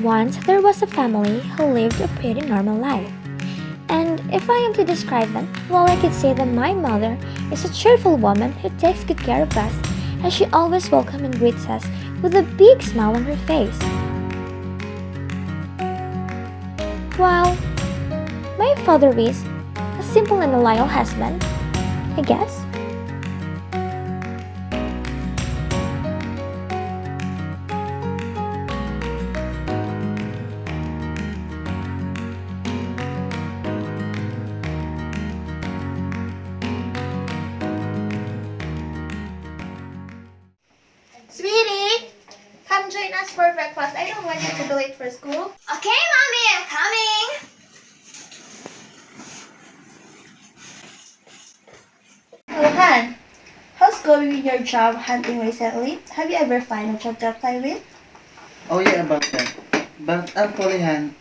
Once there was a family who lived a pretty normal life. And if I am to describe them, well, I could say that my mother is a cheerful woman who takes good care of us, and she always welcomes and greets us with a big smile on her face. While my father is a simple and a loyal husband, I guess. Sweetie, come join us for breakfast. I don't want you to be late for school. Okay, Mommy, I'm coming. Oh, Han, how's going with your job hunting recently? Have you ever found a job to apply with? Oh yeah, about that. But actually, Han,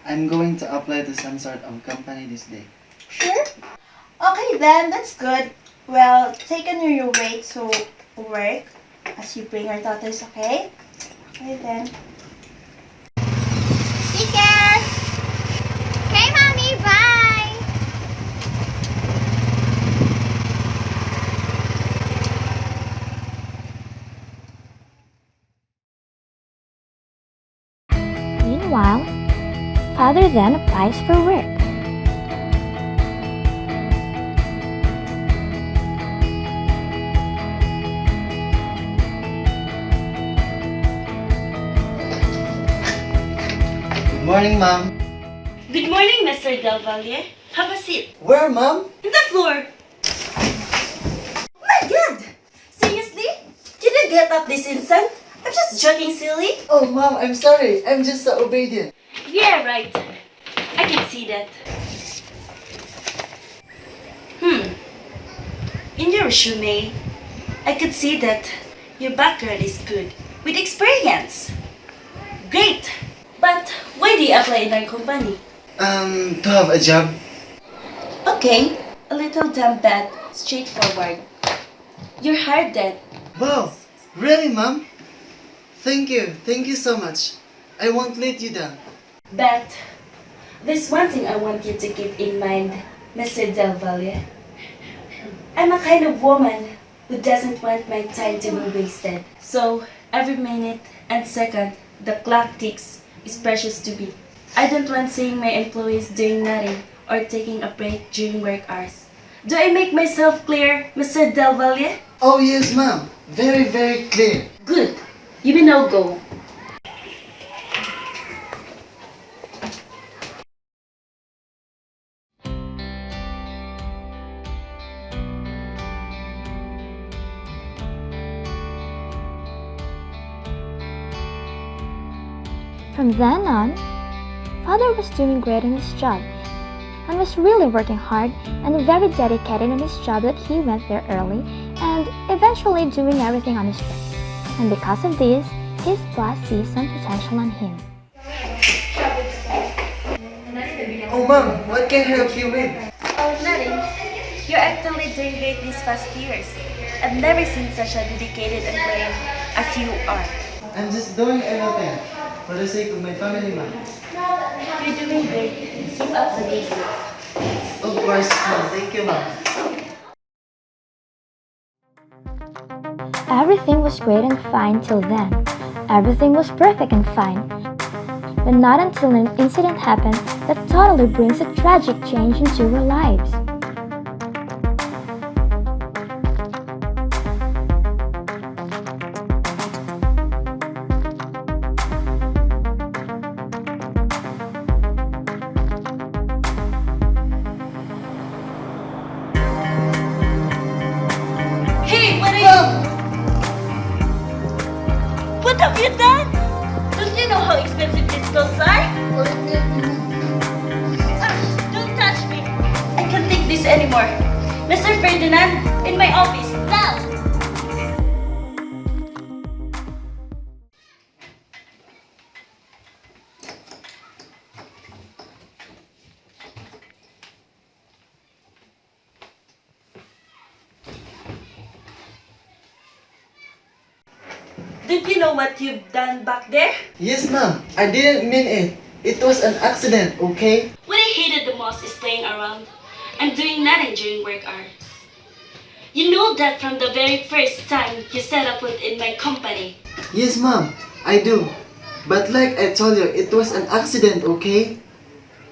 I'm going to apply to some sort of company this day. Sure. Okay then, that's good. Well, take on your way to work as you bring our daughters, okay? Okay then. Take care. Okay, Mommy, bye. Meanwhile, father then applies for work. Good morning, Mom. Good morning, Mr. Del Valle. Have a seat. Where, Mom? On the floor. My God! Seriously? Did you get up this instant? I'm just joking, silly. Oh, Mom, I'm sorry. I'm just so obedient. Yeah, right. I can see that. In your resume, I could see that your background is good, with experience. Great! But why do you apply in our company? To have a job. Okay, a little damn bad, straightforward. You're hired then. Wow, really, Mom? Thank you. Thank you so much. I won't let you down. But there's one thing I want you to keep in mind, Mr. Del Valle. I'm a kind of woman who doesn't want my time to be wasted. So every minute and second the clock ticks is precious to me. I don't want seeing my employees doing nothing or taking a break during work hours. Do I make myself clear, Mr. Del Valle? Oh, yes, Mom. Very, very clear. Good. You may now go. From then on, father was doing great in his job and was really working hard and very dedicated in his job that he went there early and eventually doing everything on his own. And because of this, his boss sees some potential in him. Oh, Mom, what can I help you with? Oh, nothing. You're actually doing great these past few years. I've never seen such a dedicated employee as you are. I'm just doing everything for the sake of my family, Mom. You're doing great. Keep up the good work. Of course, Mom. Thank you, Mom. Everything was great and fine till then. Everything was perfect and fine. But not until an incident happened that totally brings a tragic change into our lives. Hey, what are you? What have you done? Don't you know how expensive these clothes are? Don't touch me. I can't take this anymore. Mr. Ferdinand, in my office, now! Did you know what you've done back there? Yes, ma'am. I didn't mean it. It was an accident, okay? What I hated the most is playing around and doing nothing during work hours. You know that from the very first time you set up within my company. Yes, ma'am. I do. But like I told you, it was an accident, okay?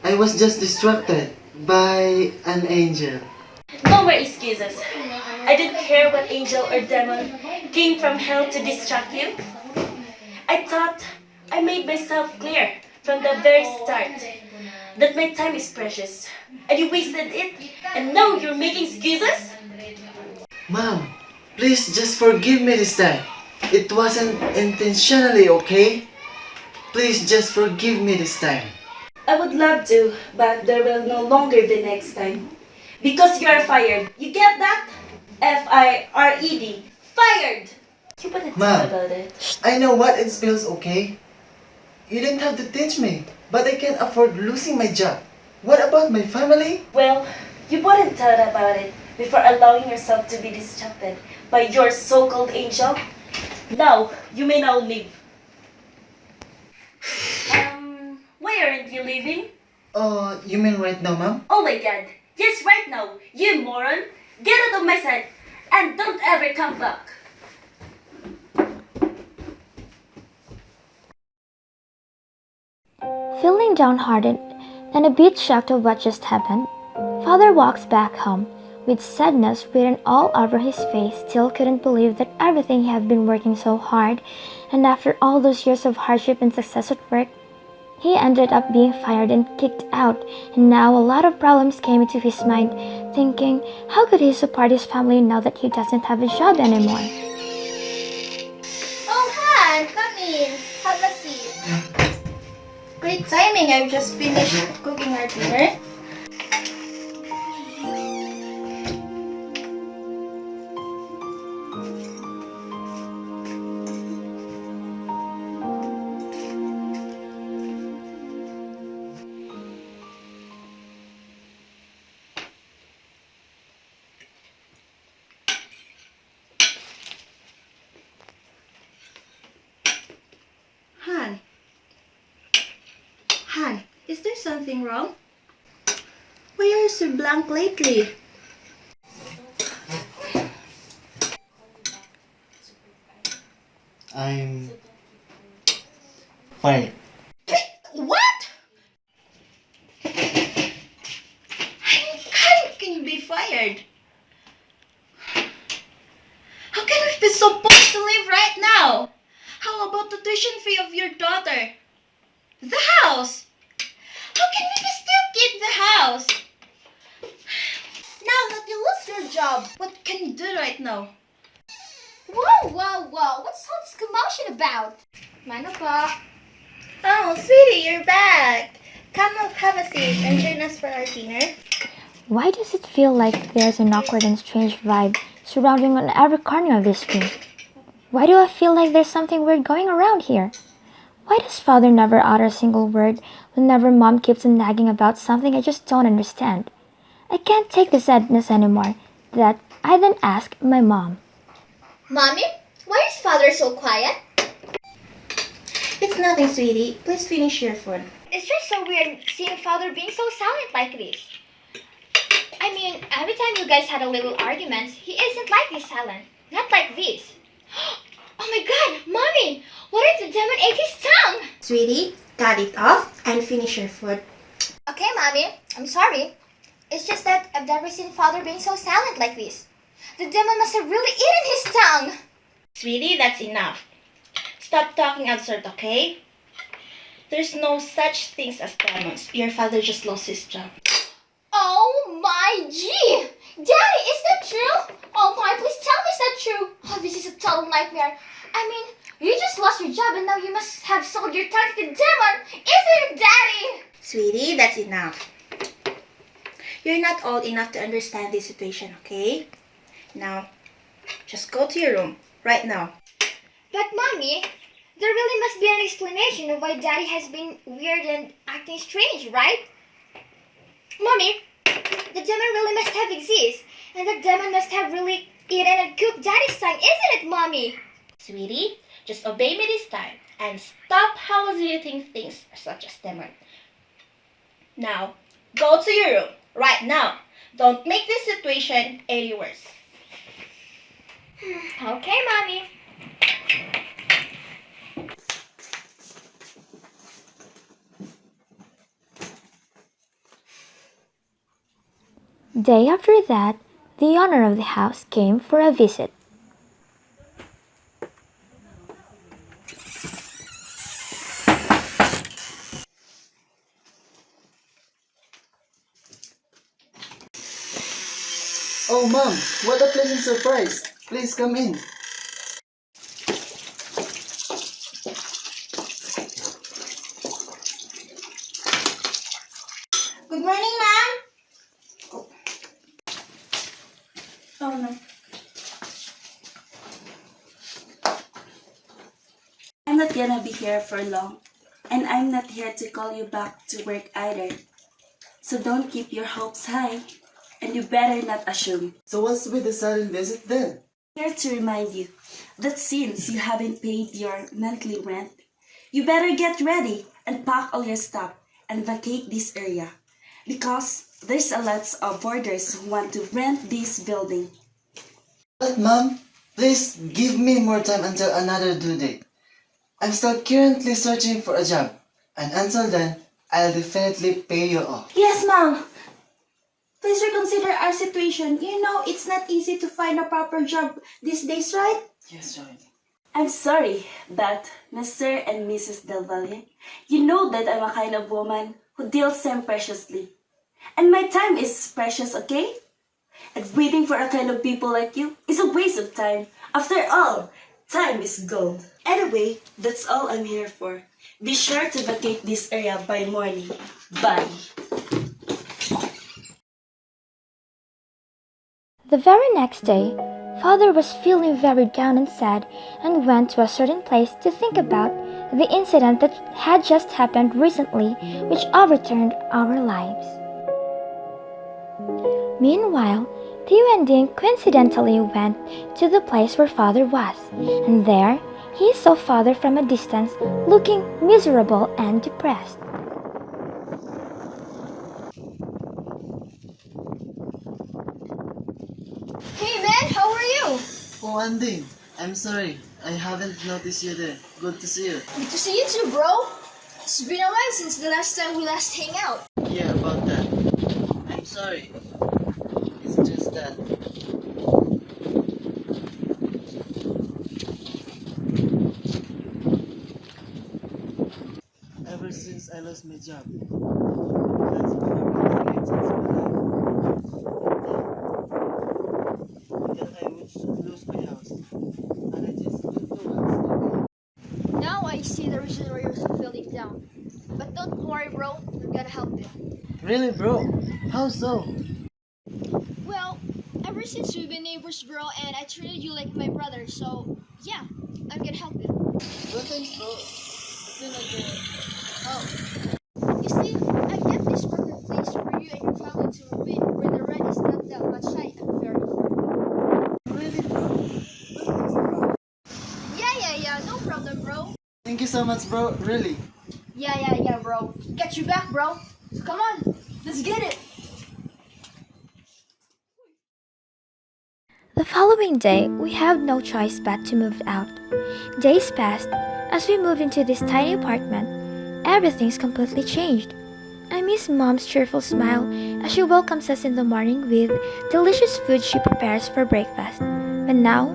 I was just distracted by an angel. No more excuses. I didn't care what angel or demon came from hell to distract you. I thought I made myself clear from the very start that my time is precious. And you wasted it, and now you're making excuses? Ma'am, please just forgive me this time. It wasn't intentionally, okay? Please just forgive me this time. I would love to, but there will no longer be next time. Because you are fired. You get that? Fired. Fired! You wouldn't Ma'am. talk about it. I know what it feels, okay? You didn't have to teach me, but I can't afford losing my job. What about my family? Well, you wouldn't thought about it before allowing yourself to be distracted by your so-called angel. Now, you may now leave. Why aren't you leaving? You mean right now, ma'am? Oh my god. Yes, right now. You moron. Get out of my sight and don't ever come back. Feeling downhearted and a bit shocked of what just happened, Father walks back home with sadness written all over his face. Still couldn't believe that everything he had been working so hard, and after all those years of hardship and success at work, he ended up being fired and kicked out. And now a lot of problems came into his mind, thinking how could he support his family now that he doesn't have a job anymore. Oh, Han, come in. Have a seat. Great timing. I've just finished cooking our dinner. Han. Han, is there something wrong? Why are you so blank lately? I'm fine. What? How can you be fired? How can we be supposed to live right now? How about the tuition fee of your daughter? The house? How can we still keep the house? Now that you lost your job, what can you do right now? Whoa, whoa, whoa. What's all this commotion about? Mano po. Oh, sweetie, you're back. Come up, have a seat, and join us for our dinner. Why does it feel like there's an awkward and strange vibe surrounding on every corner of this room? Why do I feel like there's something weird going around here? Why does Father never utter a single word whenever Mom keeps on nagging about something I just don't understand? I can't take the sadness anymore. That I then ask my mom. Mommy, why is Father so quiet? It's nothing, sweetie. Please finish your food. It's just so weird seeing Father being so silent like this. I mean, every time you guys had a little argument, he isn't like this silent. Not like this. Oh my god, Mommy! What if the demon ate his tongue? Sweetie, cut it off and finish your food. Okay, Mommy, I'm sorry. It's just that I've never seen Father being so silent like this. The demon must have really eaten his tongue. Sweetie, that's enough. Stop talking absurd, okay? There's no such things as demons. Your father just lost his job. Oh my gee! Daddy, is that true? Oh my, please tell me is that true? Oh, this is a total nightmare. I mean, you just lost your job and now you must have sold your tongue to the demon. Isn't it, Daddy? Sweetie, that's enough. You're not old enough to understand this situation, okay? Now, just go to your room, right now. But Mommy, there really must be an explanation of why Daddy has been weird and acting strange, right? Mommy, the demon really must have existed, and the demon must have really eaten and cooked Daddy's tongue, isn't it, Mommy? Sweetie, Just obey me this time and stop hallucinating things such as demon. Now, go to your room right now. Don't make this situation any worse. Okay, Mommy. Day after that, the owner of the house came for a visit. Oh, Mom, what a pleasant surprise. Please come in. Good morning, ma'am. Oh no. I'm not gonna be here for long, and I'm not here to call you back to work either. So don't keep your hopes high, and you better not assume. So what's with the sudden visit then? Here to remind you that since you haven't paid your monthly rent, you better get ready and pack all your stuff and vacate this area. Because there's a lot of boarders who want to rent this building. But Mom, please give me more time until another due date. I'm still currently searching for a job. And until then, I'll definitely pay you off. Yes, ma'am. Please reconsider our situation. You know it's not easy to find a proper job these days, right? Yes, right. I'm sorry, but Mr. and Mrs. Del Valle, you know that I'm a kind of woman who deals time preciously. And my time is precious, okay? And waiting for a kind of people like you is a waste of time. After all, time is gold. Anyway, that's all I'm here for. Be sure to vacate this area by morning. Bye. The very next day, Father was feeling very down and sad and went to a certain place to think about the incident that had just happened recently, which overturned our lives. Meanwhile, Theo and Ding coincidentally went to the place where Father was, and there he saw Father from a distance looking miserable and depressed. Hey, man, how are you? Oh, Andy, I'm sorry. I haven't noticed you there. Good to see you. Good to see you too, bro. It's been a while since the last time we last hang out. Yeah, about that. I'm sorry. It's just that. Ever since I lost my job, that's been a since my life. That I would soon lose my house, and I just don't know what's to do. Now I see the reason why you're so feeling down. But don't worry, bro. I'm gonna help you. Really, bro? How so? Well, ever since we've been neighbors, bro, and I treated you like my brother, so yeah, I'm gonna help you. Well, thanks, bro. Then again. Oh. You see, I get this perfect place for you and your family to move in, where the rent is not that much high and very affordable. Really, bro? Well, thanks, bro. Yeah, no problem, bro. Thank you so much, bro. Really. Yeah, bro. Get you back, bro. So come on, let's get it. The following day, we had no choice but to move out. Days passed. As we moved into this tiny apartment, everything's completely changed. I miss Mom's cheerful smile as she welcomes us in the morning with delicious food she prepares for breakfast. But now,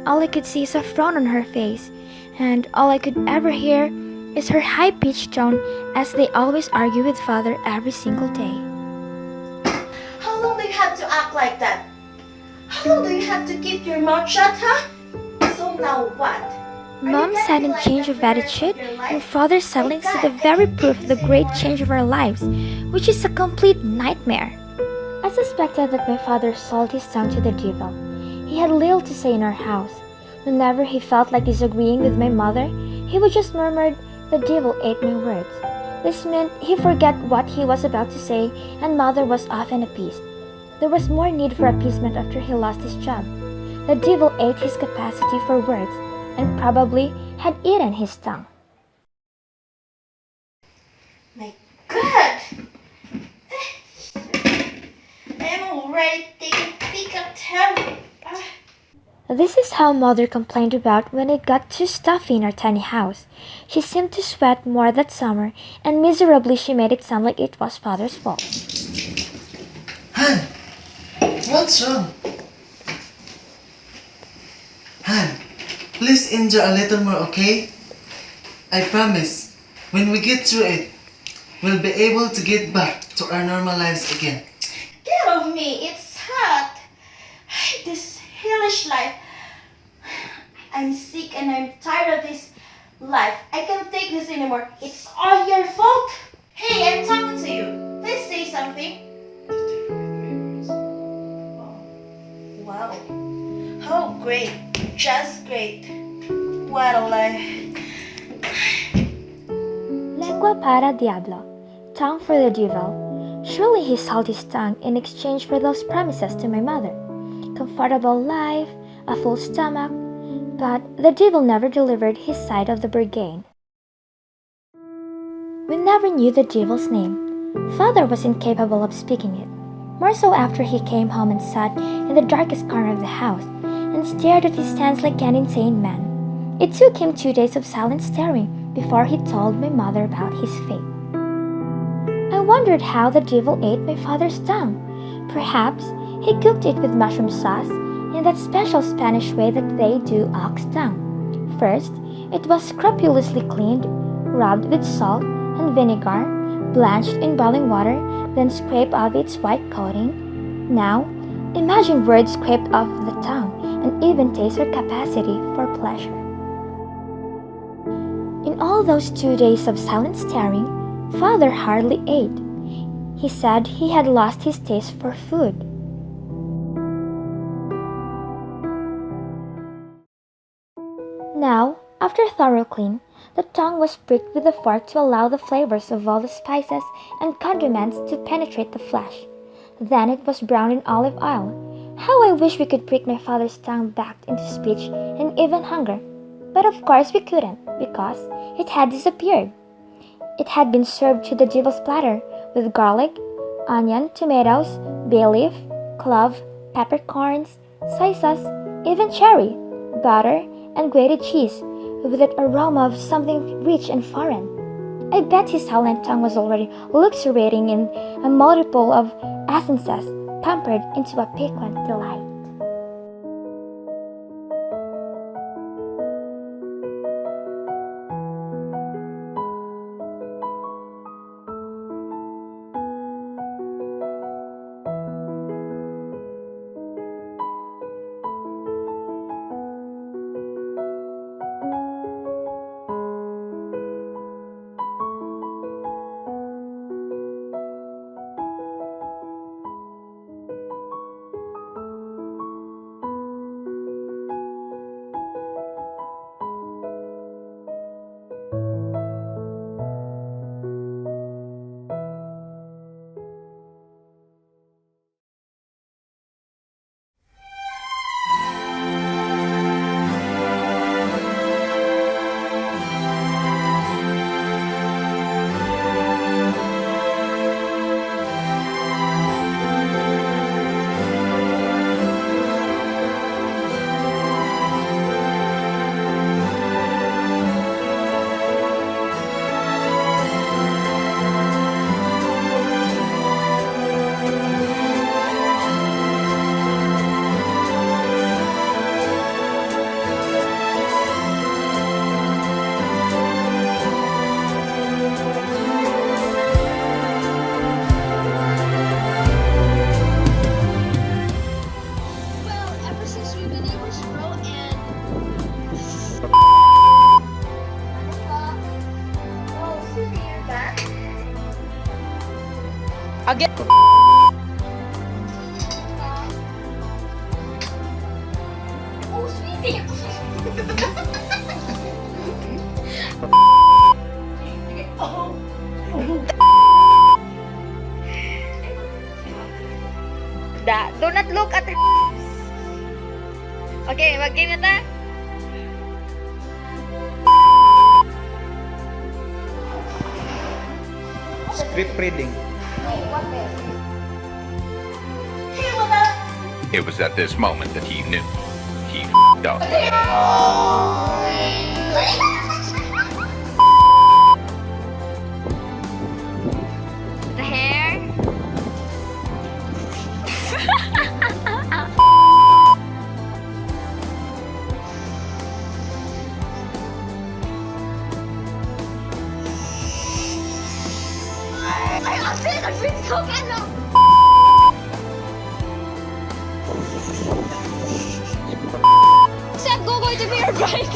all I could see is a frown on her face, and all I could ever hear is her high-pitched tone as they always argue with Father every single day. How long do you have to act like that? How long do you have to keep your mouth shut, huh? So now what? Mom's sudden change of attitude and Father's silence is the very proof of the great change of our lives, which is a complete nightmare. I suspected that my father sold his tongue to the devil. He had little to say in our house. Whenever he felt like disagreeing with my mother, he would just murmur, "The devil ate my words." This meant he forgot what he was about to say, and Mother was often appeased. There was more need for appeasement after he lost his job. The devil ate his capacity for words, and probably had eaten his tongue. My God! I'm already taking a peek at him. This is how Mother complained about when it got too stuffy in our tiny house. She seemed to sweat more that summer, and miserably she made it sound like it was Father's fault. Han, what's wrong? Han, please enjoy a little more, okay? I promise, when we get through it, we'll be able to get back to our normal lives again. Get off me, it's hot. I hate this hellish life. I'm sick and I'm tired of this life. I can't take this anymore. It's all your fault. Hey, I'm talking to you. Please say something. Wow. Oh, great. Just great. What a life. Lengua para Diablo, tongue for the devil. Surely he sold his tongue in exchange for those promises to my mother. Comfortable life, a full stomach, but the devil never delivered his side of the bargain. We never knew the devil's name. Father was incapable of speaking it, more so after he came home and sat in the darkest corner of the house and stared at his hands like an insane man. It took him 2 days of silent staring before he told my mother about his fate. I wondered how the devil ate my father's tongue. Perhaps he cooked it with mushroom sauce in that special Spanish way that they do ox tongue. First, it was scrupulously cleaned, rubbed with salt and vinegar, blanched in boiling water, then scraped off its white coating. Now, imagine words scraped off the tongue and even taste her capacity for pleasure. In all those 2 days of silent staring, Father hardly ate. He said he had lost his taste for food. Now, after thorough clean, the tongue was pricked with a fork to allow the flavors of all the spices and condiments to penetrate the flesh. Then it was browned in olive oil. How I wish we could prick my father's tongue back into speech and even hunger. But of course we couldn't, because it had disappeared. It had been served to the devil's platter with garlic, onion, tomatoes, bay leaf, clove, peppercorns, soy sauce, even cherry, butter, and grated cheese, with that aroma of something rich and foreign. I bet his silent tongue was already luxuriating in a multiple of essences, pampered into a piquant delight. Do not look at her. Okay, mag-game na ta. Script reading. Hey, wala. It was at this moment that he knew. He f***ed up. The hair. Saan ko going to be your bride?